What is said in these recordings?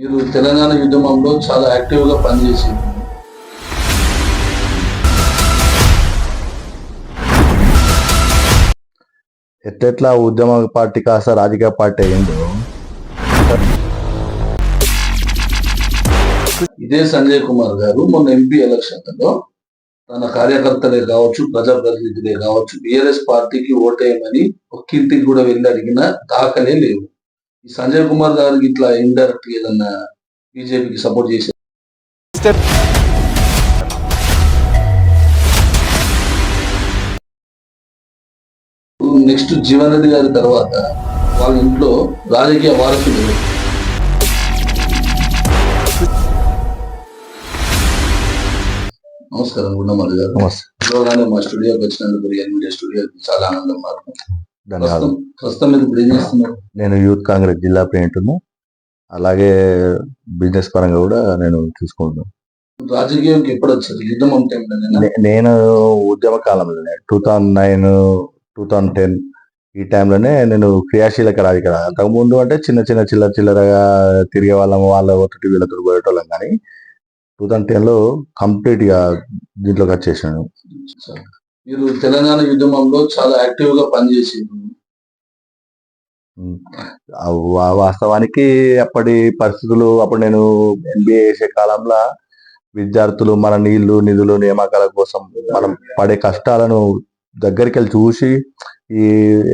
మీరు తెలంగాణ ఉద్యమంలో చాలా యాక్టివ్ గా పనిచేసింది. ఎట్లెట్లా ఉద్యమ పార్టీ కాస్త రాజకీయ పార్టీ అయ్యిందో ఇదే సంజయ్ కుమార్ గారు మొన్న ఎంపీ ఎలక్షన్లలో తన కార్యకర్తలే కావచ్చు, ప్రజాప్రతినిధులే కావచ్చు, బిఆర్ఎస్ పార్టీకి ఓటేయమని ఒక్కింటికి కూడా వెళ్ళి అడిగిన దాఖలే లేవు. ఈ సంజయ్ కుమార్ గారికి ఇట్లా ఇండైరెక్ట్ ఏదన్నా బీజేపీకి సపోర్ట్ చేసే నెక్స్ట్ జీవన్ రెడ్డి గారి తర్వాత వాళ్ళ ఇంట్లో రాజకీయ వారసులు నమస్కారం గుండమల్లి గారు. నమస్తే. మా స్టూడియోకి వచ్చినందుకు రియల్ మీడియా స్టూడియోకి చాలా ఆనందం మాకు. ధన్యవాదాలు. ప్రస్తుతం మీరు ఇప్పుడు ఏం చేస్తున్నారు? నేను యూత్ కాంగ్రెస్ జిల్లా ప్రెసిడెంట్ను, అలాగే బిజినెస్ పరంగా కూడా నేను చూసుకుంటున్నాను. రాజకీయంకి ఎప్పుడు వచ్చారు? ఉద్యమం టైంలో? నేను ఉద్యమ కాలంలోనే 2009, 2010 ఈ టైంలోనే నేను క్రియాశీలక రాజకీయ, అంతకుముందు అంటే చిన్న చిన్న చిల్లరగా తిరిగే వాళ్ళము, వాళ్ళ ఒకటి వీళ్ళతో పోయేటోళ్ళం. కానీ 2010లో కంప్లీట్ గా దీంట్లోకి వచ్చేసాను. మీరు తెలంగాణ ఉద్యమంలో చాలా యాక్టివ్ గా పనిచేసారు. వాస్తవానికి అప్పటి పరిస్థితులు, అప్పుడు నేను ఎంబీఏ చేసే కాలంలో విద్యార్థులు మన నీళ్లు, నిధులు, నియామకాల కోసం మనం పడే కష్టాలను దగ్గరికి వెళ్ళి చూసి ఈ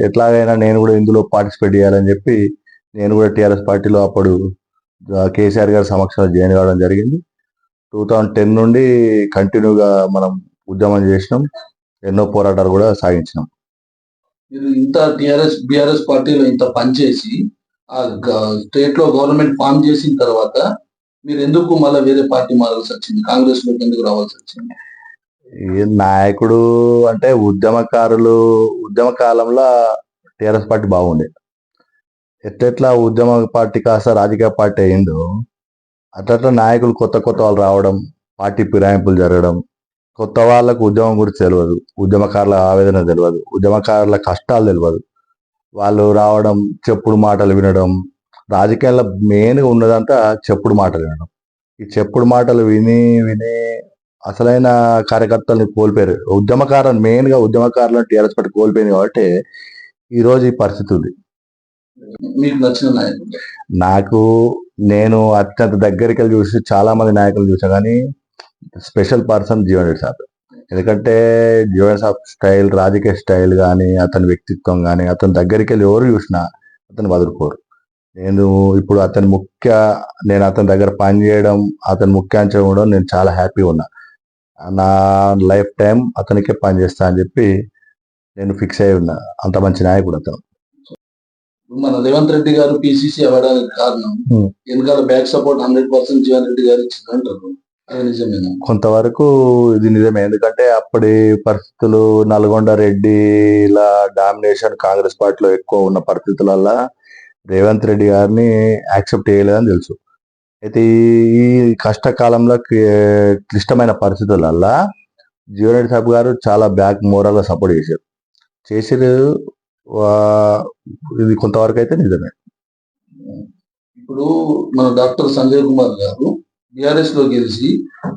ఎట్లాగైనా నేను కూడా ఇందులో పార్టిసిపేట్ చేయాలని చెప్పి నేను కూడా టీఆర్ఎస్ పార్టీలో అప్పుడు కేసీఆర్ గారి సమక్షంలో జాయిన్ కావడం జరిగింది. 2010 నుండి కంటిన్యూగా మనం ఉద్యమం చేసినాం, ఎన్నో పోరాటాలు కూడా సాగించినాం. మీరు ఇంత బిఆర్ఎస్ పార్టీలో ఇంత పనిచేసి ఆ స్టేట్ లో గవర్నమెంట్ ఫామ్ చేసిన తర్వాత మీరు ఎందుకు మళ్ళీ వేరే పార్టీ మారాల్సి వచ్చింది? కాంగ్రెస్ లోకి ఎందుకు రావాల్సి వచ్చింది? ఈ నాయకుడు అంటే ఉద్యమ కాలంలో టీఆర్ఎస్ పార్టీ బాగుండే. ఎట్లెట్లా ఉద్యమ పార్టీ కాస్త రాజకీయ పార్టీ అయిందో అట్లా నాయకులు కొత్త వాళ్ళు రావడం, పార్టీ ఫిరాయింపులు జరగడం, కొత్త వాళ్ళకు ఉద్యమం గురించి తెలియదు, ఉద్యమకారుల ఆవేదన తెలియదు, ఉద్యమకారుల కష్టాలు తెలియదు. వాళ్ళు రావడం, చెప్పుడు మాటలు వినడం. రాజకీయాల్లో మెయిన్గా ఉన్నదంతా చెప్పుడు మాటలు వినడం. ఈ చెప్పుడు మాటలు విని అసలైన కార్యకర్తల్ని కోల్పోయారు. మెయిన్గా ఉద్యమకారులను టీఆర్ఎస్ పార్టీ కోల్పోయింది. కాబట్టి ఈ రోజు ఈ పరిస్థితి ఉంది. మీకు నచ్చిన నాయకుడు? నేను అత్యంత దగ్గరికి వెళ్ళి చూసి చాలా మంది నాయకులు చూసా, కానీ special person Jeevan Reddy sir. ఎందుకంటే జీవన్ సార్ స్టైల్, రాజకీయ స్టైల్ కానీ, అతని వ్యక్తిత్వం కానీ, అతని దగ్గరికి వెళ్ళి ఎవరు చూసినా అతను వదులుకోరు. ఇప్పుడు నేను అతని దగ్గర పనిచేయడం, అతని ముఖ్యాంశం కూడా నేను చాలా హ్యాపీగా ఉన్నా. నా లైఫ్ టైం అతనికే పనిచేస్తా అని చెప్పి నేను ఫిక్స్ అయి ఉన్నా. అంత మంచి నాయకుడు అతను. మన రేవంత్ రెడ్డి గారు పిసిసి అవ్వడానికి కారణం వెనకాల బ్యాక్ సపోర్ట్ 100% జీవన్ రెడ్డి గారు ఇచ్చిందంటారు. అది నిజమేనా? కొంతవరకు ఇది నిజమే. ఎందుకంటే అప్పటి పరిస్థితులు, నల్గొండ రెడ్డిల డామినేషన్ కాంగ్రెస్ పార్టీలో ఎక్కువ ఉన్న పరిస్థితులల్లో రేవంత్ రెడ్డి గారిని యాక్సెప్ట్ చేయలేదని తెలుసు. అయితే ఈ కష్టకాలంలో, క్లిష్టమైన పరిస్థితులల్లో జీవన్ రెడ్డి సాబ్ గారు చాలా మోరల్ గా సపోర్ట్ చేసారు. ఇది కొంతవరకు అయితే నిజమే. ఇప్పుడు మన డాక్టర్ సంజయ్ కుమార్ గారు బిఆర్ఎస్ లో గెలిచి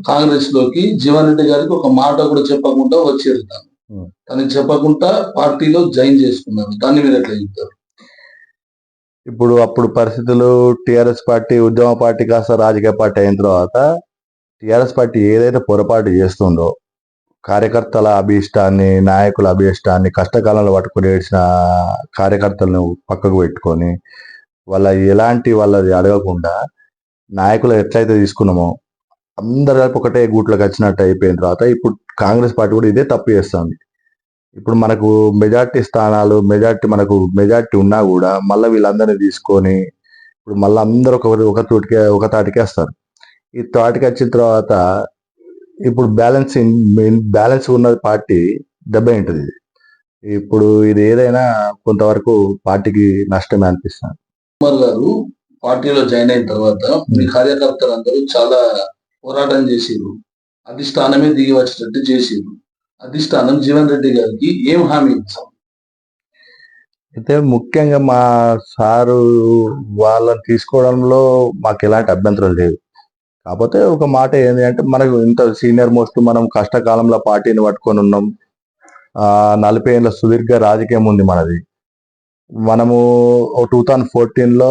కాంగ్రెస్ లోకి జీవన్ రెడ్డి గారికి ఒక మాట కూడా చెప్పకుండా వచ్చారు. తనకి చెప్పకుండా పార్టీలో జాయిన్ చేసుకున్నారు. దాన్ని మీరు ఎట్లా చెప్తారు? అప్పుడు పరిస్థితులు, టిఆర్ఎస్ పార్టీ ఉద్యమ పార్టీ కాస్త రాజకీయ పార్టీ అయిన తర్వాత టిఆర్ఎస్ పార్టీ ఏదైతే పొరపాటు చేస్తుందో, కార్యకర్తల అభీష్టాన్ని, నాయకుల అభీష్టాన్ని, కష్టకాలంలో పట్టుకుని ఏడ్చిన కార్యకర్తలను పక్కకు పెట్టుకొని వాళ్ళది అడగకుండా నాయకులు ఎట్లయితే తీసుకున్నామో అందరు కలిపి ఒకటే గూట్లోకి వచ్చినట్టు అయిపోయిన తర్వాత ఇప్పుడు కాంగ్రెస్ పార్టీ కూడా ఇదే తప్పు చేస్తుంది. ఇప్పుడు మనకు మెజార్టీ ఉన్నా కూడా మళ్ళీ వీళ్ళందరినీ తీసుకొని ఇప్పుడు మళ్ళీ అందరూ ఒక తాటికి వస్తారు. ఈ తాటికి వచ్చిన తర్వాత ఇప్పుడు బ్యాలెన్స్ ఉన్న పార్టీ దెబ్బ ఉంటుంది. ఇప్పుడు ఇది ఏదైనా కొంతవరకు పార్టీకి నష్టమే అనిపిస్తుంది. కుమార్ గారు పార్టీలో జాయిన్ అయిన తర్వాత మీ కార్యకర్తలు అందరూ చాలా పోరాటం చేసిరు, అధిష్టానమే దిగి వచ్చేటట్టు చేసిరు. అధిష్టానం జీవన్ రెడ్డి గారికి ఏం హామీ ఇచ్చాం? అయితే ముఖ్యంగా మా సారు వాళ్ళని తీసుకోవడంలో మాకు ఎలాంటి అభ్యంతరం లేదు. కాకపోతే ఒక మాట ఏంది అంటే మనకు ఇంత సీనియర్ మోస్ట్ మనం కష్టకాలంలో పార్టీని పట్టుకొని ఉన్నాం. 40 ఏళ్ళ సుదీర్ఘ రాజకీయం ఉంది మనది. మనము 2014లో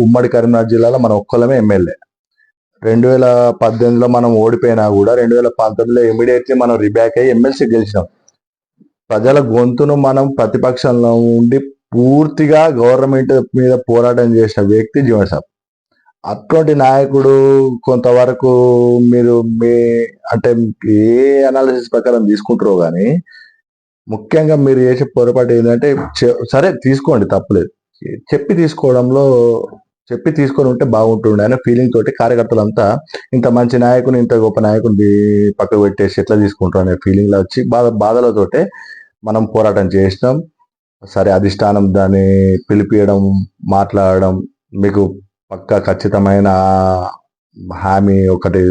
ఉమ్మడి కరీంనగర్ జిల్లాలో మనం ఒక్కలమే ఎమ్మెల్యే. 2018లో మనం ఓడిపోయినా కూడా 2019లో ఇమీడియట్లీ మనం రిబ్యాక్ అయ్యి ఎమ్మెల్సీ గెలిచినాం. ప్రజల గొంతును మనం ప్రతిపక్షంలో ఉండి పూర్తిగా గవర్నమెంట్ మీద పోరాటం చేసిన వ్యక్తి జీవన్ సాబ్. అటువంటి నాయకుడు కొంతవరకు మీరు మీ అంటే ఏ అనాలిసిస్ ప్రకారం తీసుకుంటారో కానీ ముఖ్యంగా మీరు చేసే పొరపాటు ఏంటంటే సరే తీసుకోండి తప్పులేదు. చెప్పి తీసుకొని ఉంటే బాగుంటుండే అనే ఫీలింగ్ తోటి కార్యకర్తలంతా ఇంత మంచి నాయకుని ఇంత గొప్ప నాయకుని పక్కకు పెట్టేసి ఎట్లా తీసుకుంటారు అనే ఫీలింగ్ లో వచ్చి బాధలతోటే మనం పోరాటం చేసినాం. సరే అధిష్టానం దాన్ని పిలిపియడం మాట్లాడడం మీకు పక్కా ఖచ్చితమైన హామీ ఒకటి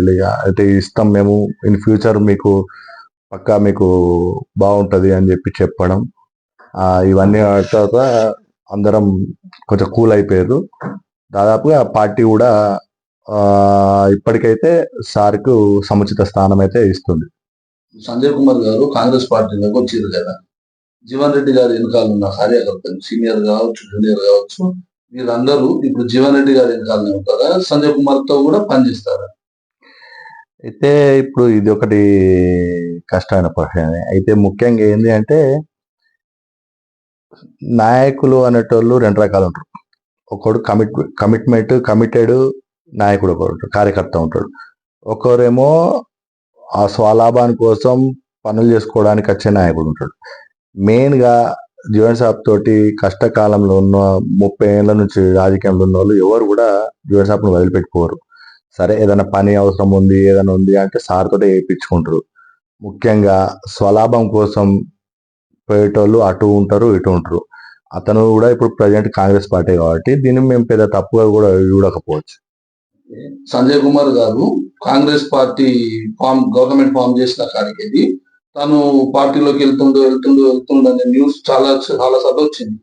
అయితే ఇస్తాం మేము ఇన్ ఫ్యూచర్ మీకు పక్కా మీకు బాగుంటది అని చెప్పడం ఇవన్నీ తర్వాత అందరం కొంచెం కూల్ అయిపోయారు. దాదాపుగా పార్టీ కూడా ఇప్పటికైతే సార్కు సముచిత స్థానం అయితే ఇస్తుంది. సంజయ్ కుమార్ గారు కాంగ్రెస్ పార్టీలోకి వచ్చారు కదా, జీవన్ రెడ్డి గారి వెనకాల ఉన్న కార్యకర్తలు సీనియర్ కావచ్చు జూనియర్ కావచ్చు వీళ్ళందరూ ఇప్పుడు జీవన్ రెడ్డి గారి వెనకాలనే ఉంటారా, సంజయ్ కుమార్ తో కూడా పనిచేస్తారా? అయితే ఇప్పుడు ఇది ఒకటి కష్టమైన ప్రశ్న. అయితే ముఖ్యంగా ఏంది అంటే నాయకులు అనేటోళ్ళు 2 రకాలు ఉంటారు. ఒకడు కమిటెడ్ నాయకుడు ఒకడు ఉంటాడు, కార్యకర్త ఉంటాడు. ఒకరేమో ఆ స్వలాభాని కోసం పనులు చేసుకోవడానికి వచ్చే నాయకుడు ఉంటాడు. మెయిన్ గా జీవన్ సాబ్ తోటి కష్టకాలంలో ఉన్న 30 ఏళ్ల నుంచి రాజకీయంలో ఉన్న వాళ్ళు ఎవరు కూడా జీవన్ సాబ్ను వదిలిపెట్టుకోరు. సరే ఏదైనా పని అవసరం ఉంది ఏదైనా ఉంది అంటే సార్ తోటే వేయించుకుంటారు. ముఖ్యంగా స్వలాభం కోసం పోయేటోళ్ళు అటు ఉంటారు ఇటు ఉంటారు. అతను కూడా ఇప్పుడు ప్రజెంట్ కాంగ్రెస్ పార్టీ కాబట్టి దీన్ని మేము పెద్ద తప్పుగా కూడా చూడకపోవచ్చు. సంజయ్ కుమార్ గారు కాంగ్రెస్ పార్టీ గవర్నమెంట్ ఫామ్ చేసిన కాడికి తను పార్టీలోకి వెళ్తుండు అనే న్యూస్ చాలా సార్లు వచ్చింది.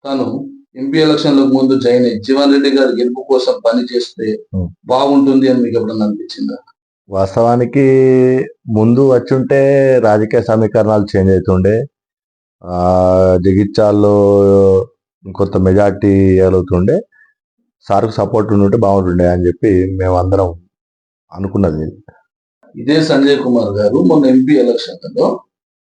తను ఎంపీ ఎలక్షన్లకు ముందు జాయిన్ అయ్యి జీవన్ రెడ్డి గారి గెలుపు కోసం పని చేస్తే బాగుంటుంది అని మీకు ఎప్పుడన్నా అనిపించిందా? వాస్తవానికి ముందు వచ్చుంటే రాజకీయ సమీకరణాలు చేంజ్ అవుతుండే. జగిత్యాల్లో కొంత మెజార్టీ అవుతుండే. సార్కు సపోర్ట్ ఉంటే బాగుంటుండే అని చెప్పి మేము అందరం అనుకున్నది. ఇదే సంజయ్ కుమార్ గారు మొన్న ఎంపీ ఎలక్షన్లలో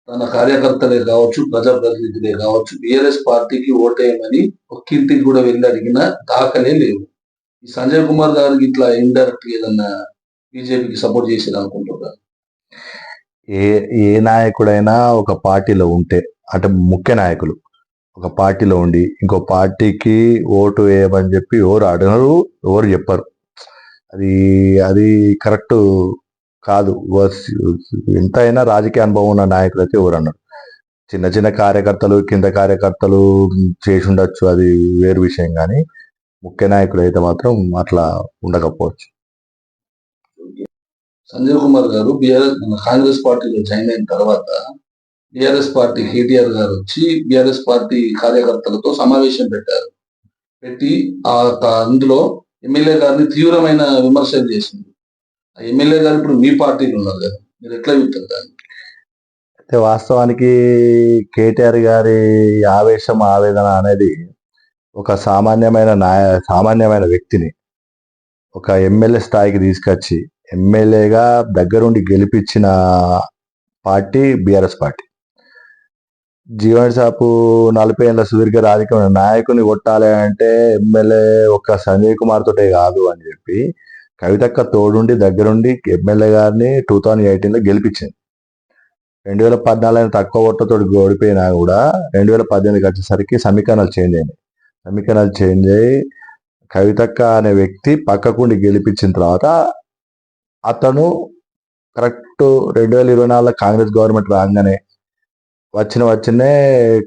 తన కార్యకర్తలే కావచ్చు ప్రజాప్రతినిధులే కావచ్చు బిఆర్ఎస్ పార్టీకి ఓటేయమని ఒక్కింటికి కూడా వెళ్ళి అడిగిన దాఖలే లేవు. ఈ సంజయ్ కుమార్ గారికి ఇట్లా ఇండైరెక్ట్ ఏదన్నా బీజేపీకి సపోర్ట్ చేసేది అనుకుంటున్నారు? ఏ నాయకుడైనా ఒక పార్టీలో ఉంటే అంటే ముఖ్య నాయకులు ఒక పార్టీలో ఉండి ఇంకో పార్టీకి ఓటు వేయమని చెప్పి ఎవరు అడగరు, ఎవరు చెప్పరు. అది కరెక్ట్ కాదు. ఎంతైనా రాజకీయ అనుభవం ఉన్న నాయకులు అయితే ఎవరు అన్నారు. చిన్న చిన్న కార్యకర్తలు కింద కార్యకర్తలు చేసి ఉండొచ్చు, అది వేరు విషయం. కానీ ముఖ్య నాయకులు అయితే మాత్రం అట్లా ఉండకపోవచ్చు. సంజయ్ కుమార్ గారు కాంగ్రెస్ పార్టీలో జాయిన్ అయిన తర్వాత బిఆర్ఎస్ పార్టీ కేటీఆర్ గారు వచ్చి బిఆర్ఎస్ పార్టీ కార్యకర్తలతో సమావేశం పెట్టి అందులో ఎమ్మెల్యే గారిని తీవ్రమైన విమర్శలు చేసింది. ఆ ఎమ్మెల్యే గారు ఇప్పుడు మీ పార్టీలో ఉన్నారు కదా, మీరు ఎట్లా చెప్తారు దాన్ని? అయితే వాస్తవానికి కేటీఆర్ గారి ఆవేశం ఆవేదన అనేది ఒక సామాన్యమైన వ్యక్తిని ఒక ఎమ్మెల్యే స్థాయికి తీసుకొచ్చి ఎమ్మెల్యేగా దగ్గరుండి గెలిపించిన పార్టీ బిఆర్ఎస్ పార్టీ. జీవన్ సాబ్ 40 ఏళ్ళ సుదీర్ఘ రాజకీయ నాయకుని కొట్టాలి అంటే ఎమ్మెల్యే ఒక్క సంజయ్ కుమార్ తోటే కాదు అని చెప్పి కవితక్క తోడుండి దగ్గరుండి ఎమ్మెల్యే గారిని 2018లో గెలిపించింది. 2014 తక్కువ ఓట్లతో ఓడిపోయినా కూడా 2018కి వచ్చేసరికి సమీకరణాలు చేంజ్ అయ్యి కవితక్క అనే వ్యక్తి పక్కకుండి గెలిపించిన తర్వాత అతను కరెక్ట్ 2024 కాంగ్రెస్ గవర్నమెంట్ రాగానే వచ్చినే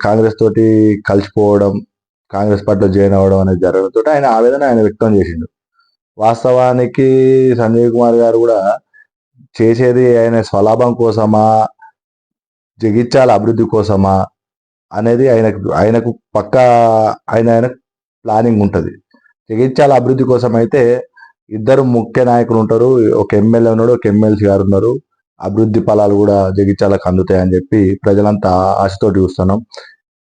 కాంగ్రెస్ తోటి కలిసిపోవడం, కాంగ్రెస్ పార్టీలో జాయిన్ అవ్వడం అనేది జరగడంతో ఆయన ఆవేదన ఆయన వ్యక్తం చేసిండు. వాస్తవానికి సంజయ్ కుమార్ గారు కూడా చేసేది ఆయన స్వలాభం కోసమా, జగిత్యాల అభివృద్ధి కోసమా అనేది ఆయనకు పక్కా ఆయన ప్లానింగ్ ఉంటుంది. జగిత్యాల అభివృద్ధి కోసం అయితే ఇద్దరు ముఖ్య నాయకులు ఉంటారు. ఒక ఎమ్మెల్యే ఉన్నాడు, ఒక ఎమ్మెల్సీ గారు ఉన్నారు. అభివృద్ధి ఫలాలు కూడా జగిత్యాలకు అందుతాయని చెప్పి ప్రజలంతా ఆశతోటి చూస్తున్నాం.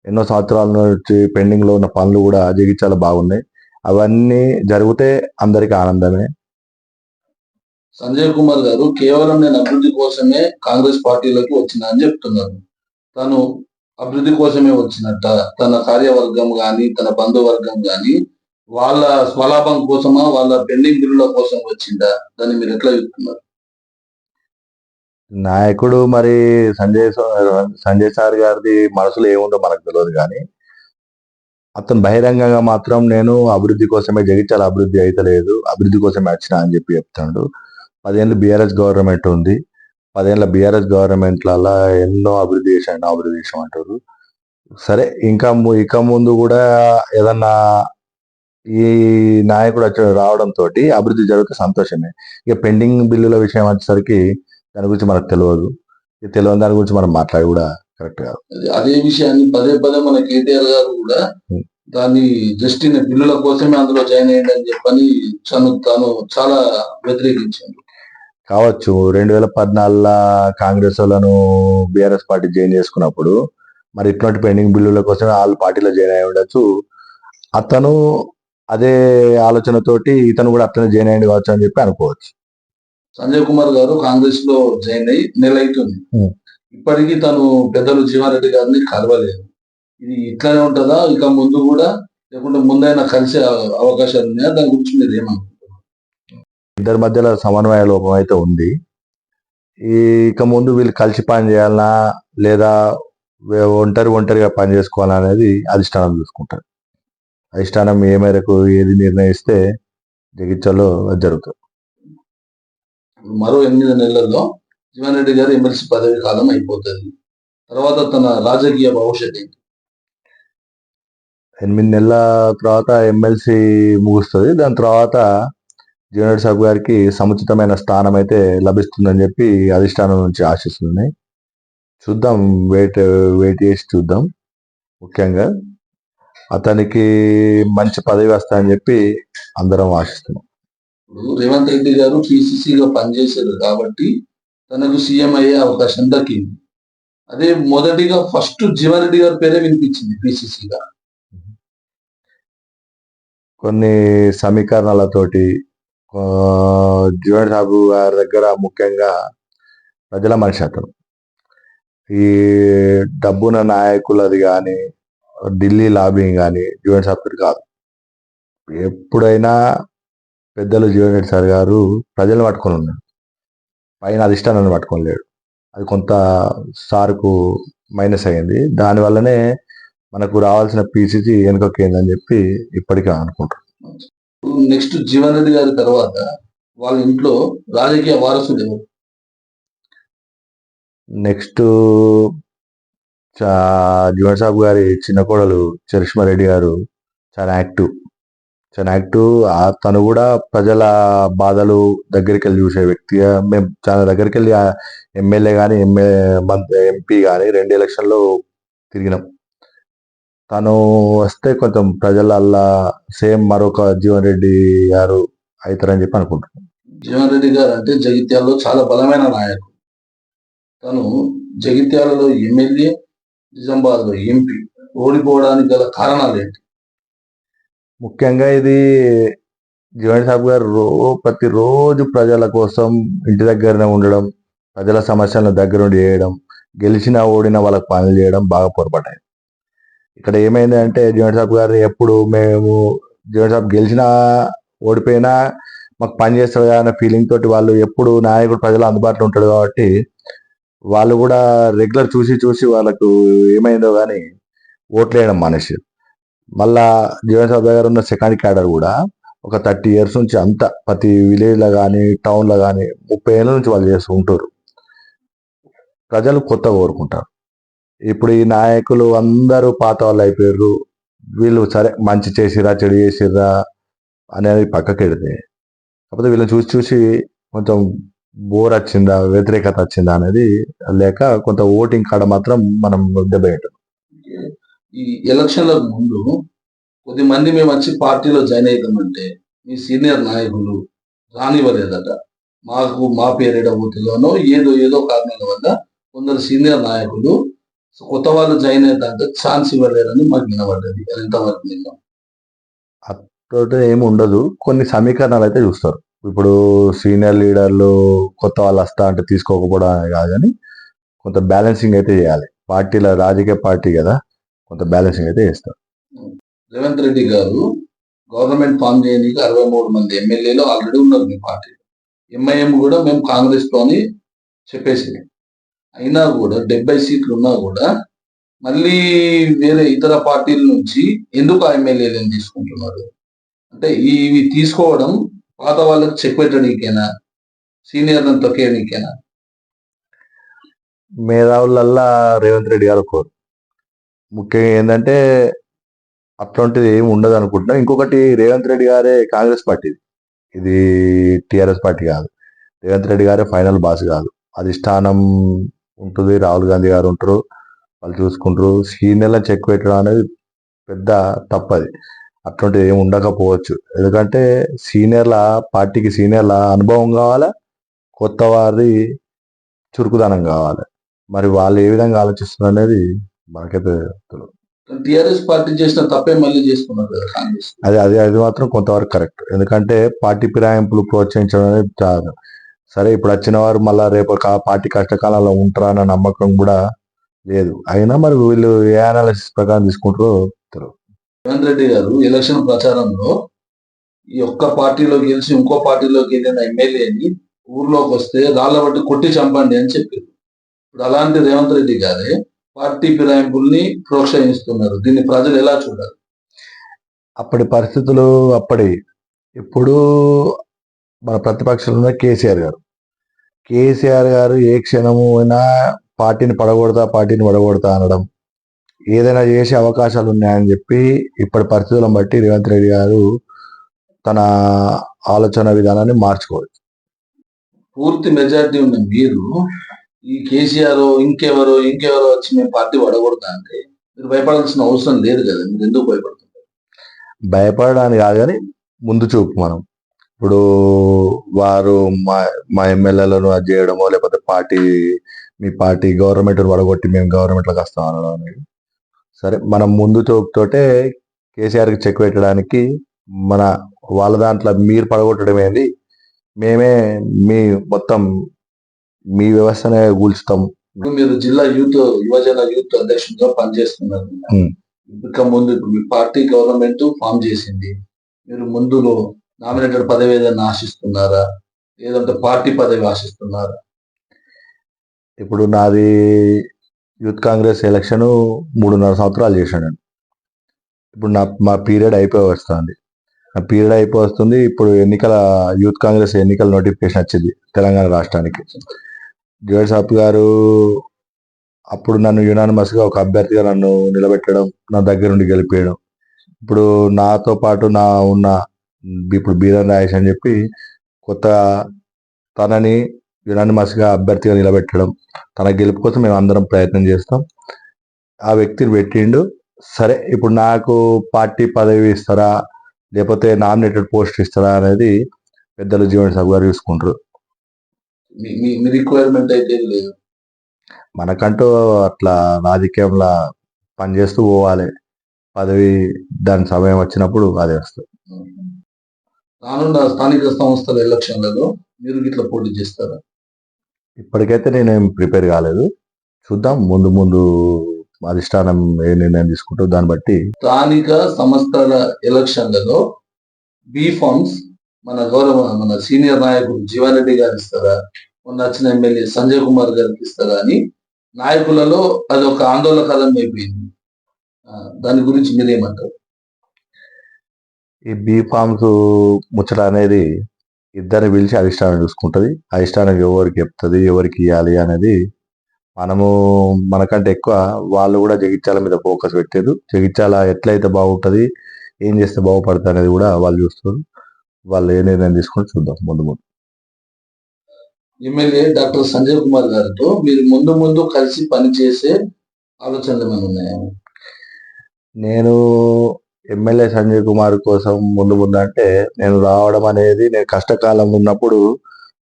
ఎన్నో సంవత్సరాల నుంచి పెండింగ్ లో ఉన్న పనులు కూడా జగిత్యాల బాగున్నాయి. అవన్నీ జరిగితే అందరికి ఆనందమే. సంజయ్ కుమార్ గారు కేవలం నేను అభివృద్ధి కోసమే కాంగ్రెస్ పార్టీలోకి వచ్చిన అని చెప్తున్నారు. తను అభివృద్ధి కోసమే వచ్చినట్ట, తన కార్యవర్గం గాని తన బంధువర్గం గాని వాళ్ళ స్వలాభం కోసమా, వాళ్ళ పెండింగ్ బిల్లుల కోసం వచ్చిందా? దాన్ని మీరు ఎట్లా చెప్తున్నారు? నాయకుడు మరి సంజయ్ సార్ గారిది మనసులో ఏముందో మనకు తెలియదు, కానీ అతను బహిరంగంగా మాత్రం నేను అభివృద్ధి కోసమే, జగిత్యాల అభివృద్ధి అయితే లేదు, అభివృద్ధి కోసమే వచ్చిన అని చెప్పి చెప్తాడు. 10 ఏళ్ళు బీఆర్ఎస్ గవర్నమెంట్ ఉంది. 10 ఏళ్ళ బీఆర్ఎస్ గవర్నమెంట్లలో ఎన్నో అభివృద్ధి చేసామంటారు. సరే, ఇక ముందు కూడా ఏదన్నా ఈ నాయకుడు రావడంతో అభివృద్ధి జరిగితే సంతోషమే. ఇక పెండింగ్ బిల్లుల విషయం వచ్చేసరికి దాని గురించి మనకు తెలియదు. తెలియని దాని గురించి మనం మాట్లాడి కూడా కరెక్ట్ కాదు. అదే విషయాన్ని పదే పదే మన కేటీఆర్ గారు కూడా దాన్ని జస్ట్ బిల్లుల కోసమే అందులో జాయిన్ అయ్యింది అని చెప్పని తాను చాలా వ్యతిరేకించాడు. కావచ్చు, 2014 కాంగ్రెస్ వాళ్ళను బీఆర్ఎస్ పార్టీ జాయిన్ చేసుకున్నప్పుడు మరి ఇటువంటి పెండింగ్ బిల్లుల కోసమే వాళ్ళు పార్టీలో జాయిన్ అయి ఉండొచ్చు. అతను అదే ఆలోచనతోటి ఇతను కూడా అతను జాయిన్ అయ్యింది కావచ్చు అని చెప్పి అనుకోవచ్చు. సంజయ్ కుమార్ గారు కాంగ్రెస్ లో జాయిన్ అయ్యి నెల అవుతుంది. ఇప్పటికీ తను పెద్దలు జీవారెడ్డి గారిని కలవలేదు. ఇది ఇట్లానే ఉంటుందా ఇక ముందు కూడా, లేకుంటే ముందైనా కలిసే అవకాశాలు ఉన్నాయా? దాని గురించి మీరు ఏమనుకుంటున్నారు? ఇద్దరి మధ్యలో సమన్వయ లోపం అయితే ఉంది. ఇక ముందు వీళ్ళు కలిసి పని చేయాలన్నా లేదా ఒంటరిగా పని చేసుకోవాలా అనేది అధిష్టానం చూసుకుంటారు. అధిష్టానం ఏ మేరకు ఏది నిర్ణయిస్తే జగిత్యాలలో జరుగుతుంది. మరో 8 నెలల్లో జీవన్ రెడ్డి గారు ఎమ్మెల్సీ పదవి కాలం అయిపోతుంది. తర్వాత తన రాజకీయ భవిష్యత్ ఏంటి? 8 నెలల తర్వాత ఎమ్మెల్సీ ముగుస్తుంది. దాని తర్వాత జీవన్ రెడ్డి సాబ్ గారికి సముచితమైన స్థానం అయితే లభిస్తుందని చెప్పి అధిష్టానం నుంచి ఆశిస్తున్నాయి. చూద్దాం, వెయిట్ చేసి చూద్దాం. ముఖ్యంగా అతనికి మంచి పదవి వస్తాయని చెప్పి అందరం ఆశిస్తున్నాం. రేవంత్ రెడ్డి గారు పిసిసిగా పనిచేశారు కాబట్టి తనకు సీఎం అయ్యే అవకాశం దక్కింది. అదే మొదటిగా ఫస్ట్ జీవన్ రెడ్డి గారి పేరే వినిపించింది పిసిసిగా. కొన్ని సమీకరణలతోటి జీవన్ సాబు గారి దగ్గర ముఖ్యంగా ప్రజల మనిషి అతను. ఈ డబ్బున నాయకులది కానీ ఢిల్లీ లాబింగ్ కానీ జీవన్ సాబ్ కాదు. ఎప్పుడైనా పెద్దలు జీవన్ రెడ్డి సార్ గారు ప్రజలను పట్టుకొని ఉన్నాడు, పైన అధిష్టానాన్ని పట్టుకొని లేడు. అది కొంత సార్కు మైనస్ అయ్యింది. దానివల్లనే మనకు రావాల్సిన పిసిసి వెనుకకేందని చెప్పి ఇప్పటికే అనుకుంటారు. నెక్స్ట్ జీవన్ రెడ్డి గారి తర్వాత వాళ్ళ ఇంట్లో రాజకీయ వారసుడు ఎవరు? నెక్స్ట్ జీవన్ సాబు గారి చిన్న కోడలు చరిష్మారెడ్డి గారు చాలా యాక్టివ్. తను కూడా ప్రజల బాధలు దగ్గరికి వెళ్ళి చూసే వ్యక్తిగా, మేము చాలా దగ్గరికి వెళ్ళి ఎమ్మెల్యే కానీ ఎంపీ కానీ 2 ఎలక్షన్లో తిరిగినాం. తను వస్తే కొంచెం ప్రజలల్లా సేమ్ మరొక జీవన్ రెడ్డి గారు అవుతారని చెప్పి అనుకుంటున్నాను. జీవన్ రెడ్డి గారు అంటే జగిత్యాలలో చాలా బలమైన నాయకుడు. తను జగిత్యాలలో ఎమ్మెల్యే, నిజామాబాద్లో ఎంపీ ఓడిపోవడానికి గల కారణాలు ఏంటి? ముఖ్యంగా ఇది జీవన్ సాబ్ గారు ప్రతిరోజు ప్రజల కోసం ఇంటి దగ్గరనే ఉండడం, ప్రజల సమస్యలను దగ్గరుండి చేయడం, గెలిచినా ఓడినా వాళ్ళకి పనులు చేయడం బాగా పొరపాటాయి. ఇక్కడ ఏమైంది అంటే జీవన్ సాబ్ గారు ఎప్పుడు జీవన్ సాబ్ గెలిచినా ఓడిపోయినా మాకు పని చేస్తాడు అనే ఫీలింగ్ తోటి వాళ్ళు ఎప్పుడు నాయకుడు ప్రజలు అందుబాటులో ఉంటాడు కాబట్టి వాళ్ళు కూడా రెగ్యులర్ చూసి వాళ్ళకు ఏమైందో కానీ ఓట్లు వేయడం మానేసారు. మళ్ళా జీవన్ సాబ్ గారు ఉన్న సెకండ్ క్యాడర్ కూడా ఒక 30 years నుంచి అంతా ప్రతి విలేజ్లో కానీ టౌన్లో కానీ 30 ఏళ్ళ నుంచి వాళ్ళు చేస్తూ ఉంటారు. ప్రజలు కొత్తగా కోరుకుంటారు. ఇప్పుడు ఈ నాయకులు అందరూ పాత వాళ్ళు అయిపోయారు. వీళ్ళు సరే మంచి చేసిరా చెడు చేసిరా అనేది పక్కకి వెడితే, కాకపోతే వీళ్ళని చూసి కొంచెం బోర్ వచ్చిందా, వ్యతిరేకత వచ్చిందా అనేది లేక కొంత ఓటింగ్ కాడ మాత్రం మనం దెబ్బ ఈ ఎలక్షన్లకు ముందు కొద్ది మంది మేము వచ్చి పార్టీలో జాయిన్ అవుతామంటే మీ సీనియర్ నాయకులు రానివ్వలేదట. మాకు మా పేరు ఎడబోతుందనో ఏదో ఏదో కారణాల వల్ల కొందరు సీనియర్ నాయకులు కొత్త వాళ్ళు జాయిన్ అవుతాంటే ఛాన్స్ ఇవ్వలేరని మాకు వినబడ్డది. అది ఎంతవరకు నిజం? అట్లా ఏమి ఉండదు. కొన్ని సమీకరణాలు అయితే చూస్తారు. ఇప్పుడు సీనియర్ లీడర్లు కొత్త వాళ్ళు వస్తా అంటే తీసుకోకపోవడం అనేది కాదు, కానీ కొంత బ్యాలెన్సింగ్ అయితే చేయాలి. పార్టీల రాజకీయ పార్టీ కదా, కొంత బ్యాలెన్సింగ్ అయితే చేస్తారు. రేవంత్ రెడ్డి గారు గవర్నమెంట్ ఫామ్ చేయడానికి 63 మంది ఎమ్మెల్యేలు ఆల్రెడీ ఉన్నారు మీ పార్టీ. ఎంఐఎం కూడా మేము కాంగ్రెస్ తోని చెప్పేసింది. అయినా కూడా 70 సీట్లు ఉన్నా కూడా మళ్ళీ వేరే ఇతర పార్టీల నుంచి ఎందుకు ఆ ఎమ్మెల్యేలను తీసుకుంటున్నారు? అంటే ఇవి తీసుకోవడం పాత వాళ్ళకి చెక్ పెట్టడానికేనా, సీనియర్లను తొక్కేయడానికేనా? మేధావులల్లా రేవంత్ రెడ్డి గారు ఒకరు. ముఖ్యంగా ఏంటంటే అట్లాంటిది ఏమి ఉండదు అనుకుంటున్నా. ఇంకొకటి, రేవంత్ రెడ్డి గారే కాంగ్రెస్ పార్టీ, ఇది టిఆర్ఎస్ పార్టీ కాదు. రేవంత్ రెడ్డి గారే ఫైనల్ బాస్ కాదు. అధిష్టానం ఉంటుంది, రాహుల్ గాంధీ గారు ఉంటారు, వాళ్ళు చూసుకుంటారు. సీనియర్లను చెక్ పెట్టడం అనేది పెద్ద తప్పది. అట్లాంటిది ఏమి ఉండకపోవచ్చు. ఎందుకంటే పార్టీకి సీనియర్ల అనుభవం కావాలా, కొత్త వారి చురుకుదనం కావాలి. మరి వాళ్ళు ఏ విధంగా ఆలోచిస్తున్నారు అనేది మనకైతే తెలియదు. టిఆర్ఎస్ పార్టీ చేసిన తప్పే మళ్ళీ చేసుకున్నారు కదా కాంగ్రెస్. అది మాత్రం కొంతవరకు కరెక్ట్. ఎందుకంటే పార్టీ ఫిరాయింపులు ప్రోత్సహించడం అనేది చాలా సరే. ఇప్పుడు వచ్చిన వారు మళ్ళా రేపు పార్టీ కష్టకాలంలో ఉంటారా అన్న నమ్మకం కూడా లేదు. అయినా మరి వీళ్ళు ఏ అనాలిసిస్ ప్రకారం తీసుకుంటారో తెలియదు. రేవంత్ రెడ్డి గారు ఎలక్షన్ ప్రచారంలో ఈ ఒక్క పార్టీలో గెలిచి ఇంకో పార్టీలోకి వెళ్ళిన ఎమ్మెల్యేని ఊర్లోకి వస్తే రాళ్ల బట్టి కొట్టి చంపండి అని చెప్పారు. ఇప్పుడు అలాంటి రేవంత్ రెడ్డి గారే పార్టీ ఫిరాయింపుల్ని ప్రోత్సహిస్తున్నారు. దీన్ని ప్రజలు ఎలా చూడాలి? అప్పటి పరిస్థితులు అప్పటి. ఇప్పుడు మన ప్రతిపక్షంలో ఉన్న కేసీఆర్ గారు ఏ క్షణము అయినా పార్టీని పడగొడతా అనడం, ఏదైనా చేసే అవకాశాలు ఉన్నాయని చెప్పి ఇప్పటి పరిస్థితులను బట్టి రేవంత్ రెడ్డి గారు తన ఆలోచన విధానాన్ని మార్చుకోవచ్చు. పూర్తి మెజారిటీ ఉన్న మీరు ఈ కేసీఆర్ ఇంకెవరో వచ్చి మేము పార్టీ పడగొడతా అంటే మీరు భయపడాల్సిన అవసరం లేదు కదా. మీరు ఎందుకు భయపడుతున్నారు? భయపడడానికి కాదు, కానీ ముందు చూపు. మనం ఇప్పుడు వారు మా ఎమ్మెల్యేలను అది చేయడమో, లేకపోతే మీ పార్టీ గవర్నమెంట్ పడగొట్టి మేము గవర్నమెంట్లోకి వస్తాం అనడం అనేది సరే. మనం ముందు చూపుతోటే కేసీఆర్కి చెక్ పెట్టడానికి వాళ్ళ దాంట్లో మీరు పడగొట్టడం ఏంది, మేమే మొత్తం మీ వ్యవస్థనే కూల్చుతాం. మీరు జిల్లా యువజన యూత్ అధ్యక్షుడిగా పనిచేస్తున్నారు. ఇంకా ముందు ఇప్పుడు మీ పార్టీ గవర్నమెంట్ ఫామ్ చేసింది, మీరు ముందులో నామినేటెడ్ పదవి ఏదైనా ఆశిస్తున్నారా, లేదంటే పార్టీ పదవి ఆశిస్తున్నారా? ఇప్పుడు నాది యూత్ కాంగ్రెస్ ఎలక్షన్ 3.5 సంవత్సరాలు చేశాను. ఇప్పుడు మా పీరియడ్ అయిపోయి వస్తుంది. ఇప్పుడు యూత్ కాంగ్రెస్ ఎన్నికల నోటిఫికేషన్ వచ్చింది తెలంగాణ రాష్ట్రానికి. జోయల్ సాబ్ గారు అప్పుడు నన్ను యునానిమస్ గా ఒక అభ్యర్థిగా నన్ను నిలబెట్టడం, నా దగ్గర నుండి గెలిపేయడం. ఇప్పుడు నాతో పాటు ఇప్పుడు బీరన్ రాయేష్ అని చెప్పి కొత్త తనని యునానిమస్ గా అభ్యర్థిగా నిలబెట్టడం, తన గెలుపు కోసం మేము అందరం ప్రయత్నం చేస్తాం. ఆ వ్యక్తిని పెట్టిండు. సరే, ఇప్పుడు నాకు పార్టీ పదవి ఇస్తారా, లేకపోతే నామినేటెడ్ పోస్ట్ ఇస్తారా అనేది పెద్దలు జీవన్ సాబ్ గారు చూసుకుంటారు. రిక్వైర్మెంట్ అయితే లేదు. మనకంటూ అట్లా రాజకీయంలో పనిచేస్తూ పోవాలి. పదవి దాని సమయం వచ్చినప్పుడు అదే వస్తుంది. రానున్న స్థానిక సంస్థల ఎలక్షన్లలో మీరు ఇట్లా పోటీ చేస్తారా? ఇప్పటికైతే నేనేం ప్రిపేర్ కాలేదు. చూద్దాం, ముందు అధిష్టానం ఏ నిర్ణయం తీసుకుంటూ దాన్ని బట్టి. స్థానిక సంస్థల ఎలక్షన్లలో బీ ఫార్మ్స్ మన సీనియర్ నాయకుడు జీవన్ రెడ్డి గారు ఇస్తారా, మొన్న వచ్చిన ఎమ్మెల్యే సంజయ్ కుమార్ గారికి ఇస్తారా అని నాయకులలో అది ఒక ఆందోళనకరం అయిపోయింది. దాని గురించి మీరేమంటారు? ఈ బీ ఫార్మ్స్ ముచ్చట అనేది ఇద్దరిని పిలిచి అధిష్టానం చూసుకుంటుంది. అధిష్టానం ఎవరికి చెప్తుంది, ఎవరికి ఇవ్వాలి అనేది మనకంటే ఎక్కువ వాళ్ళు కూడా జగిత్యాల మీద ఫోకస్ పెట్టారు. జగిత్యాల ఎట్లయితే బాగుంటుంది, ఏం చేస్తే బాగుపడుతుంది అనేది కూడా వాళ్ళు చూస్తారు. వాళ్ళు ఏ నిర్ణయం తీసుకుని చూద్దాం ముందు. ఎమ్మెల్యే డాక్టర్ సంజయ్ కుమార్ గారితో మీరు ముందు కలిసి పనిచేసే ఆలోచనలు ఏమైనా ఉన్నాయా? నేను ఎమ్మెల్యే సంజయ్ కుమార్ కోసం ముందు అంటే నేను రావడం అనేది నేను కష్టకాలంలో ఉన్నప్పుడు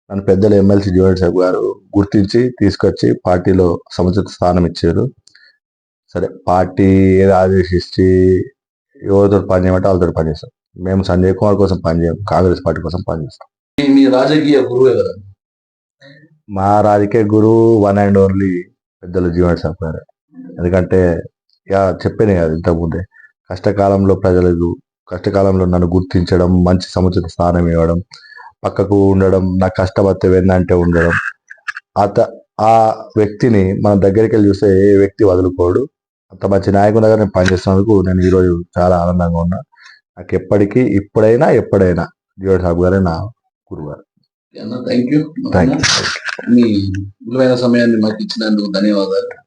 నన్ను పెద్దలు ఎమ్మెల్సీ జోయల్ సాబ్ గారు గుర్తించి తీసుకొచ్చి పార్టీలో సముచిత స్థానం ఇచ్చారు. సరే పార్టీ ఏది ఆదేశించి ఎవరితో పని చేయమంటే వాళ్ళతో పనిచేస్తాం. మేము సంజయ్ కుమార్ కోసం పనిచేయం, కాంగ్రెస్ పార్టీ కోసం పనిచేస్తాం. మీ రాజకీయ గురువు ఎవరు? మా రాజకీయ గురువు వన్ అండ్ ఓన్లీ పెద్దలు జీవన్ సాబ్ గారు. ఎందుకంటే చెప్పాను కదా ఇంతకుముందే, కష్టకాలంలో ప్రజలకు కష్టకాలంలో నన్ను గుర్తించడం, మంచి సముచిత స్థానం ఇవ్వడం, పక్కకు ఉండడం, నా కష్టపడితే వెన్నంటే ఉండడం, ఆ వ్యక్తిని మన దగ్గరికి వెళ్ళి చూస్తే ఏ వ్యక్తి వదులుకోడు. అంత మంచి నాయకుని దగ్గర నేను పనిచేస్తున్నందుకు నేను ఈరోజు చాలా ఆనందంగా ఉన్నా. నాకు ఎప్పటికీ ఎప్పుడైనా జీవన్ సాబ్ గారే నా గురువు గారు. Thank you. Thank you. మీ విలువైన సమయాన్ని మాకు ఇచ్చినందుకు ధన్యవాదాలు.